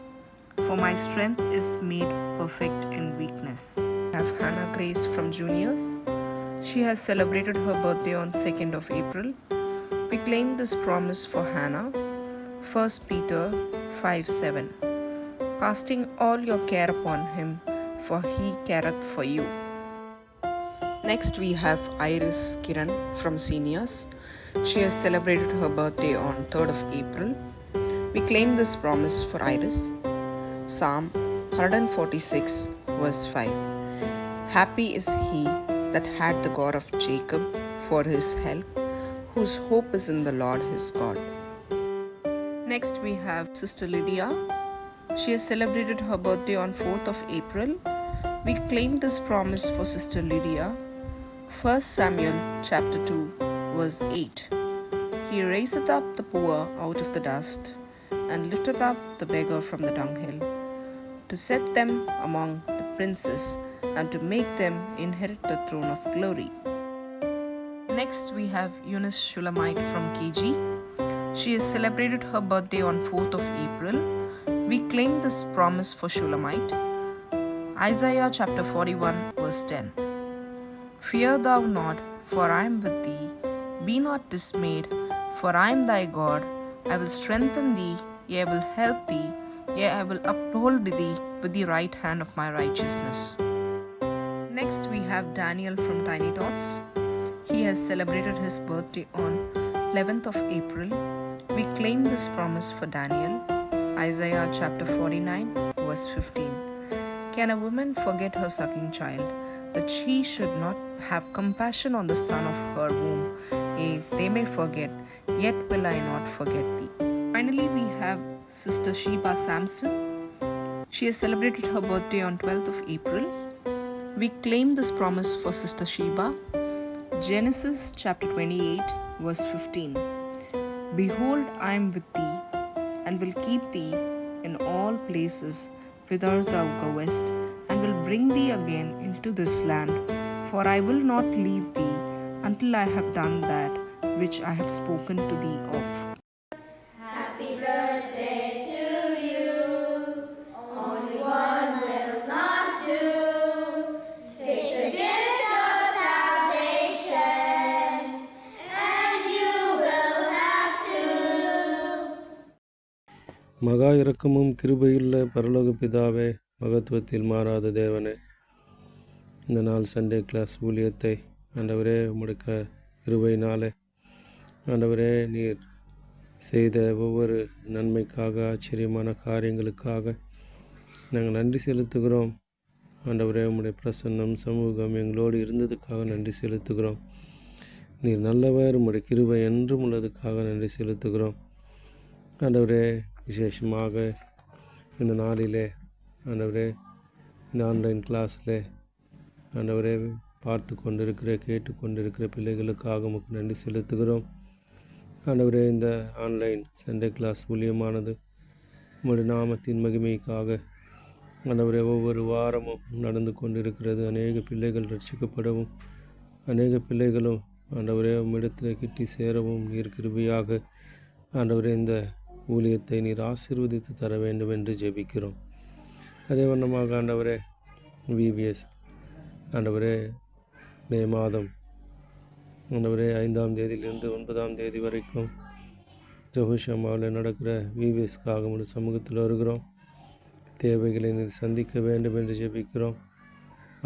for my strength is made perfect in weakness. We have Hannah Grace from Juniors. She has celebrated her birthday on 2nd of April. We claim this promise for Hannah. 1 Peter 5:7. Casting all your care upon him, for he careth for you. Next we have Iris Kiran from Seniors. She has celebrated her birthday on 3rd of April. We claim this promise for Iris. Psalm 146 verse 5. Happy is he that had the God of Jacob for his help, whose hope is in the Lord his God. Next we have Sister Lydia. She has celebrated her birthday on 4th of April. We claim this promise for Sister Lydia. 1 Samuel chapter 2 verse 8. He raiseth up the poor out of the dust, and lifteth up the beggar from the dunghill, to set them among the princes, and to make them inherit the throne of glory. Next we have Eunice Shulamite from KG. She has celebrated her birthday on 4th of April. We claim this promise for Shulamite. Isaiah chapter 41 verse 10. Fear thou not, for I am with thee. Be not dismayed, for I am thy God. I will strengthen thee, yea, I will help thee, yea, I will uphold thee with the right hand of my righteousness. Next we have Daniel from Tiny Tots. He has celebrated his birthday on 11th of April. We claim this promise for Daniel. Isaiah chapter 49 verse 15. Can a woman forget her sucking child, that she should not have compassion on the son of her womb? Yea, they may forget, yet will I not forget thee. Finally we have Sister Sheba Samson. She has celebrated her birthday on 12th of April. We claim this promise for Sister Sheba. Genesis chapter 28 verse 15. Behold, I am with thee, and will keep thee in all places whither thou goest, and will bring thee again into this land, for I will not leave thee until I have done that which I have spoken to thee of. மகா இரக்கமும் கிருபையுள்ள பரலோக பிதாவே, மகத்துவத்தில் மாறாத தேவனே, இந்த நாள் சண்டே கிளாஸ் ஊழியத்தை ஆண்டவரே உம்முடைய கிருபையினாலே ஆண்டவரே நீர் செய்த ஒவ்வொரு நன்மைக்காக, ஆச்சரியமான காரியங்களுக்காக நாங்கள் நன்றி செலுத்துகிறோம். ஆண்டவரே உம்முடைய பிரசன்னம் சமூகம் எங்களோடு இருந்ததுக்காக நன்றி செலுத்துகிறோம். நீர் நல்லவர், உம்முடைய கிருபை என்றும் உள்ளதுக்காக நன்றி செலுத்துகிறோம். ஆண்டவரே விசேஷமாக இந்த நாளிலே ஆண்டவரே இந்த ஆன்லைன் கிளாஸில் ஆண்டவரே பார்த்து கொண்டிருக்கிற கேட்டு கொண்டிருக்கிற பிள்ளைகளுக்காக உமக்கு நன்றி செலுத்துகிறோம். ஆண்டவரே இந்த ஆன்லைன் சண்டே கிளாஸ் ஊழியமானது உம்முடைய நாமத்தின் மகிமைக்காக ஆண்டவரே ஒவ்வொரு வாரமும் நடந்து கொண்டிருக்கிறது. அநேக பிள்ளைகள் ரட்சிக்கப்படவும், அநேக பிள்ளைகளும் ஆண்டவரே உம்மிடத்தில் கிட்டி சேரவும் நீர் கிருபையாக ஆண்டவரே இந்த ஊழியத்தை நீர் ஆசீர்வதித்து தர வேண்டும் என்று ஜெபிக்கிறோம். அதே வண்ணமாக ஆண்டவரே விவிஎஸ் ஆண்டவரே மே மாதம் ஆண்டவரே 5ஆம் தேதியிலிருந்து 9ஆம் தேதி வரைக்கும் ஜெருசலேமில் நடக்கிற விவிஎஸ்க்காக உம்முடைய சமூகத்தில் வருகிறோம். தேவைகளை நீர் சந்திக்க வேண்டும் என்று ஜெபிக்கிறோம்.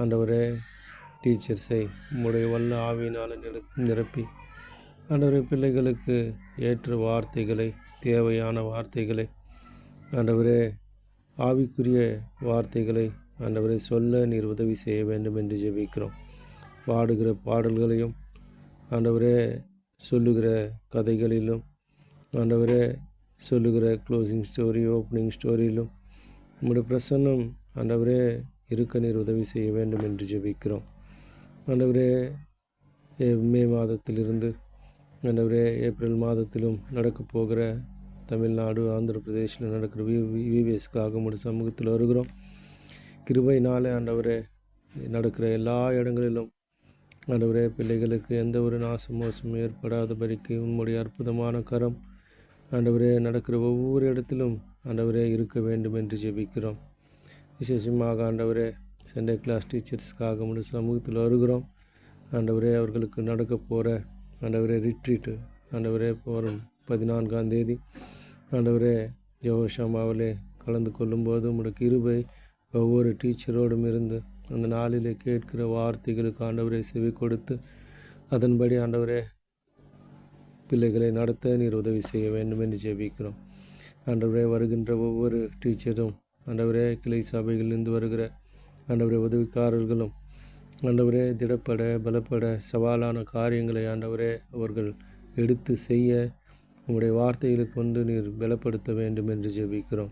ஆண்டவரே டீச்சர்ஸை உம்முடைய வல்ல ஆவியினால் நிரப்பி ஆண்டவரே பிள்ளைகளுக்கு ஏற்ற வார்த்தைகளை, தேவையான வார்த்தைகளை ஆண்டவரே ஆவிக்குரிய வார்த்தைகளை ஆண்டவரே சொல்ல நீர் உதவி செய்ய வேண்டும் என்று ஜெபிக்கிறோம். பாடுகிற பாடல்களையும் ஆண்டவரே சொல்லுகிற கதைகளிலும் ஆண்டவரே சொல்லுகிற க்ளோசிங் ஸ்டோரி, ஓப்பனிங் ஸ்டோரியிலும் உம்முடைய பிரசன்னம் ஆண்டவரே இருக்க நீர் உதவி செய்ய வேண்டும் என்று ஜெபிக்கிறோம். ஆண்டவரே மே மாதத்திலிருந்து ஆண்டவரே ஏப்ரல் மாதத்திலும் நடக்கப் போகிற தமிழ்நாடு, ஆந்திர பிரதேசில் நடக்கிற விவிஎஸ்க்காக உம்முடைய சமூகத்தில் வருகிறோம். கிருபையினாலே ஆண்டவரே நடக்கிற எல்லா இடங்களிலும் ஆண்டவரே பிள்ளைகளுக்கு எந்த ஒரு நாசமோசமும் ஏற்படாதபடிக்கு உம்முடைய அற்புதமான கரம் ஆண்டவரே நடக்கிற ஒவ்வொரு இடத்திலும் ஆண்டவரே இருக்க வேண்டும் என்று ஜெபிக்கிறோம். விசேஷமாக ஆண்டவரே சண்டே கிளாஸ் டீச்சர்ஸ்க்காக உம்முடைய சமூகத்தில் வருகிறோம். ஆண்டவரே அவர்களுக்கு நடக்க போகிற ஆண்டவரே ரிட்ரீட்டு ஆண்டவரே போகும் 14ஆம் தேதி ஆண்டவரே ஜெருசலேமிலே கலந்து கொள்ளும்போது உம்முடைய கிருபை ஒவ்வொரு டீச்சரோடும் இருந்து அந்த நாளிலே கேட்கிற வார்த்தைகளுக்கு ஆண்டவரே செவி கொடுத்து அதன்படி ஆண்டவரே பிள்ளைகளை நடத்த நீர் உதவி செய்ய வேண்டும் என்று ஜெபிக்கிறோம். ஆண்டவரே வருகின்ற ஒவ்வொரு டீச்சரும் ஆண்டவரே கிளை சபைகளிலிருந்து வருகிற ஆண்டவரே உதவிக்காரர்களும் ஆண்டவரே திடப்பட பலப்பட சவாலான காரியங்களை ஆண்டவரே அவர்கள் எடுத்து செய்ய உங்களுடைய வார்த்தைகளை கொண்டு நீர் பலப்படுத்த வேண்டும் என்று ஜெபிக்கிறோம்.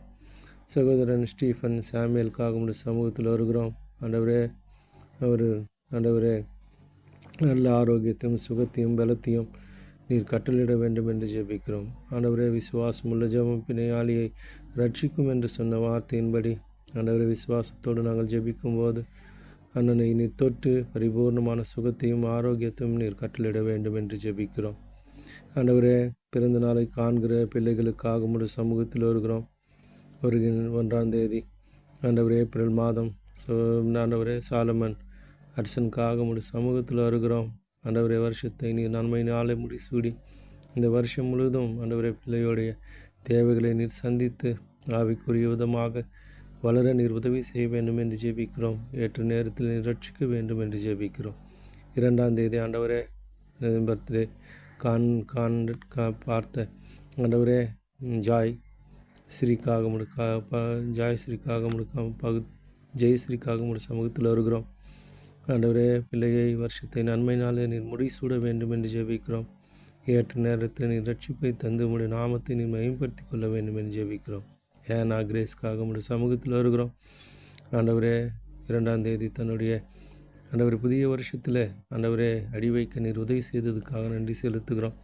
சகோதரன் ஸ்டீஃபன் சாமுவேலுக்காக உம்முடைய சமூகத்தில் வருகிறோம். ஆண்டவரே அவர் ஆண்டவரே நல்ல ஆரோக்கியத்தையும் சுகத்தையும் பலத்தையும் நீர் கட்டளையிட வேண்டும் என்று ஜெபிக்கிறோம். ஆண்டவரே விசுவாசமுள்ள ஜெபம் பிணையாளியை ரட்சிக்கும் என்று சொன்ன வார்த்தையின்படி ஆண்டவரே விசுவாசத்தோடு நாங்கள் ஜெபிக்கும் போது அண்ணனை நீர் தொட்டு பரிபூர்ணமான சுகத்தையும் ஆரோக்கியத்தையும் நீர் கட்டளையிட வேண்டும் என்று ஜெபிக்கிறோம். ஆண்டவரே பிறந்த நாளை காண்கிற பிள்ளைகளுக்காக உம்முடைய சமூகத்தில் வருகிறோம். 1ஆம் தேதி ஆண்டவரே ஏப்ரல் மாதம் ஆண்டவரே சாலமன் அட்சனுக்காக உம்முடைய சமூகத்தில் வருகிறோம். ஆண்டவரே வருஷத்தை நீர் நன்மையினாலே முடிசூடி இந்த வருஷம் முழுவதும் ஆண்டவரே பிள்ளையோடைய தேவைகளை நீர் சந்தித்து ஆவிக்குரிய விதமாக வளர நீர் உதவி செய்ய வேண்டும் என்று ஜெபிக்கிறோம். ஏற்ற நேரத்தில் நீர் ரட்சிக்க வேண்டும் என்று ஜெபிக்கிறோம். 2ஆம் தேதி ஆண்டவரே பர்த்டே பார்த்த ஆண்டவரே ஜெயஸ்ரீக்காக உம்முடைய சமூகத்தில் வருகிறோம். ஆண்டவரே பிள்ளையை வருஷத்தை நன்மையினாலே நீர் முடிசூட வேண்டும் என்று ஜெபிக்கிறோம். ஏற்ற நேரத்தில் நீர் ரட்சிப்பை தந்து உம்முடைய நாமத்தை நீர் மேம்படுத்திக் கொள்ள வேண்டும் என்று ஜெபிக்கிறோம். ஏனா கிரேஸ்க்காக உடைய சமூகத்தில் வருகிறோம். ஆண்டவரே 2ஆம் தேதி தன்னுடைய ஆண்டவரே புதிய வருஷத்தில் ஆண்டவரே அடி வைக்க நீர் உதவி செய்ததுக்காக நன்றி செலுத்துகிறோம்.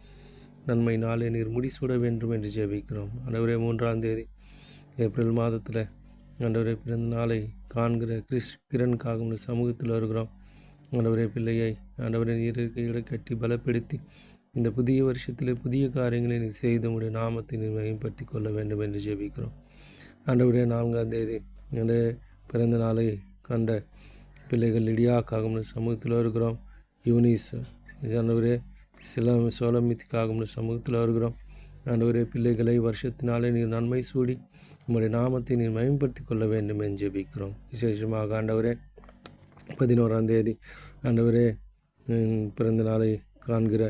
நன்மை நாளே நீர் முடிசூட வேண்டும் என்று ஜெபிக்கிறோம். ஆண்டவரே 3ஆம் தேதி ஏப்ரல் மாதத்தில் ஆண்டவரே பிறந்த நாளை காண்கிற கிரணுக்காக உடைய சமூகத்தில் வருகிறோம். ஆண்டவரே பிள்ளையை ஆண்டவரை நீரை கட்டி பலப்படுத்தி இந்த புதிய வருஷத்தில் புதிய காரியங்களை நீர் செய்து உடைய நாமத்தை நீர் மேம்படுத்தி கொள்ள வேண்டும் என்று ஜெபிக்கிறோம். ஆண்டவரே 4ஆம் தேதி பிறந்த நாளை கண்ட பிள்ளைகள் லிடியாக்காக உடைய சமூகத்தில் வருகிறோம். யூனிஸ் ஆண்டவரே சோலமித்திக்காக உடைய சமூகத்தில் வருகிறோம். ஆண்டவரே பிள்ளைகளை வருஷத்தினாலே நீர் நன்மை சூடி உங்களுடைய நாமத்தை நீர் மேம்படுத்தி கொள்ள வேண்டும் என்று ஜெபிக்கிறோம். விசேஷமாக ஆண்டவரே 11ஆம் தேதி ஆண்டவரே பிறந்த நாளை காண்கிற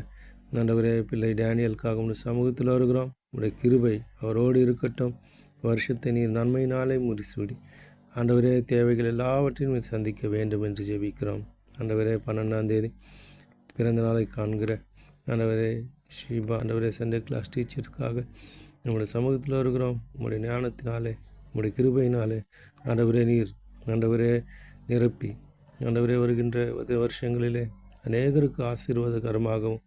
ஆண்டவரே பிள்ளை டேனியலுக்காக உடைய சமூகத்தில் வருகிறோம். உடைய கிருபை அவரோடு இருக்கட்டும். வருஷத்தை நீர் நன்மையினாலே முடிசூடி ஆண்டவரே தேவைகள் எல்லாவற்றையும் நீர் சந்திக்க வேண்டும் என்று ஜெபிக்கிறோம். ஆண்டவரே 12ஆம் தேதி பிறந்த நாளை காண்கிற ஆண்டவரே ஷீபா ஆண்டவரே சண்டே கிளாஸ் டீச்சர்ஸ்க்காக நம்முடைய சமூகத்தில் வருகிறோம். உங்களுடைய ஞானத்தினாலே உங்களுடைய கிருபையினாலே ஆண்டவரே நீர் ஆண்டவரே நிரப்பி ஆண்டவரே வருகின்ற வருஷங்களிலே அநேகருக்கு ஆசீர்வாதகரமாகவும்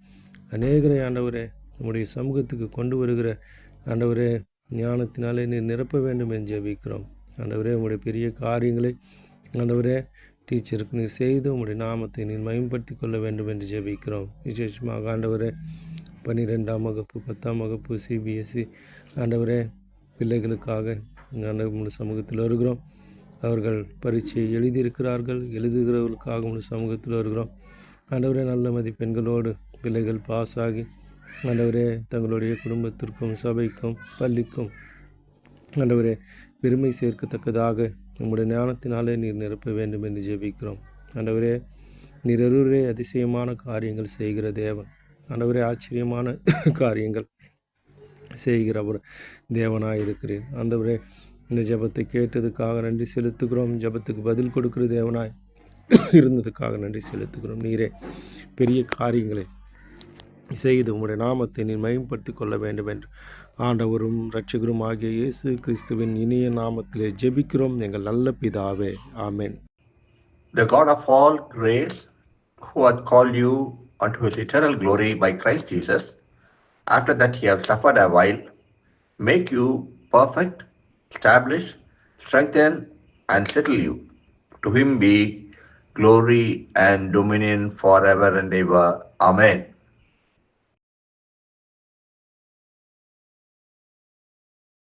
அநேகரை ஆண்டவரே நம்முடைய சமூகத்துக்கு கொண்டு வருகிற ஆண்டவரே ஞானத்தினாலே நீர் நிரப்ப வேண்டும் என்று ஜெபிக்கிறோம். ஆண்டவரே உங்களுடைய பெரிய காரியங்களை ஆண்டவரே டீச்சருக்கு நீர் செய்து உங்களுடைய நாமத்தை நீர் மேம்படுத்தி கொள்ள வேண்டும் என்று ஜெபிக்கிறோம். விசேஷமாக ஆண்டவரே 12ஆம் வகுப்பு 10ஆம் வகுப்பு சிபிஎஸ்சி ஆண்டவரே பிள்ளைகளுக்காக உங்களுடைய சமூகத்தில் வருகிறோம். அவர்கள் பரீட்சையை எழுதியிருக்கிறார்கள். எழுதுகிறவர்களுக்காக உங்களுடைய சமூகத்தில் வருகிறோம். ஆண்டவரே நல்ல மதிப்பெண்களோடு பிள்ளைகள் பாஸ் ஆகி ஆண்டவரே தங்களுடைய குடும்பத்திற்கும் சபைக்கும் பள்ளிக்கும் ஆண்டவரே பெருமை சேர்க்கத்தக்கதாக நம்முடைய ஞானத்தினாலே நீர் நிரப்ப வேண்டும் என்று ஜெபிக்கிறோம். ஆண்டவரே நீர் ஒருவரே அதிசயமான காரியங்கள் செய்கிற தேவன். ஆண்டவரே ஆச்சரியமான காரியங்கள் செய்கிற ஒரு தேவனாக இருக்கிறேன். ஆண்டவரே இந்த ஜெபத்தை கேட்டதுக்காக நன்றி செலுத்துகிறோம். ஜெபத்துக்கு பதில் கொடுக்கிற தேவனாய் இருந்ததுக்காக நன்றி செலுத்துகிறோம். நீரே பெரிய காரியங்களை செய்து உங்களுடைய நாமத்தை நீர் மேம்படுத்திக் கொள்ள வேண்டும் என்று ஆண்டவரும் இரட்சகரும் ஆகிய இயேசு கிறிஸ்துவின் இனிய நாமத்திலே ஜெபிக்கிறோம் எங்கள் நல்ல பிதாவே. ஆமென். The God of all grace, who hath called you unto his eternal glory by Christ Jesus, after that he hath suffered a while, make you perfect, establish, strengthen, and settle you. To him be glory and dominion forever and ever. Amen.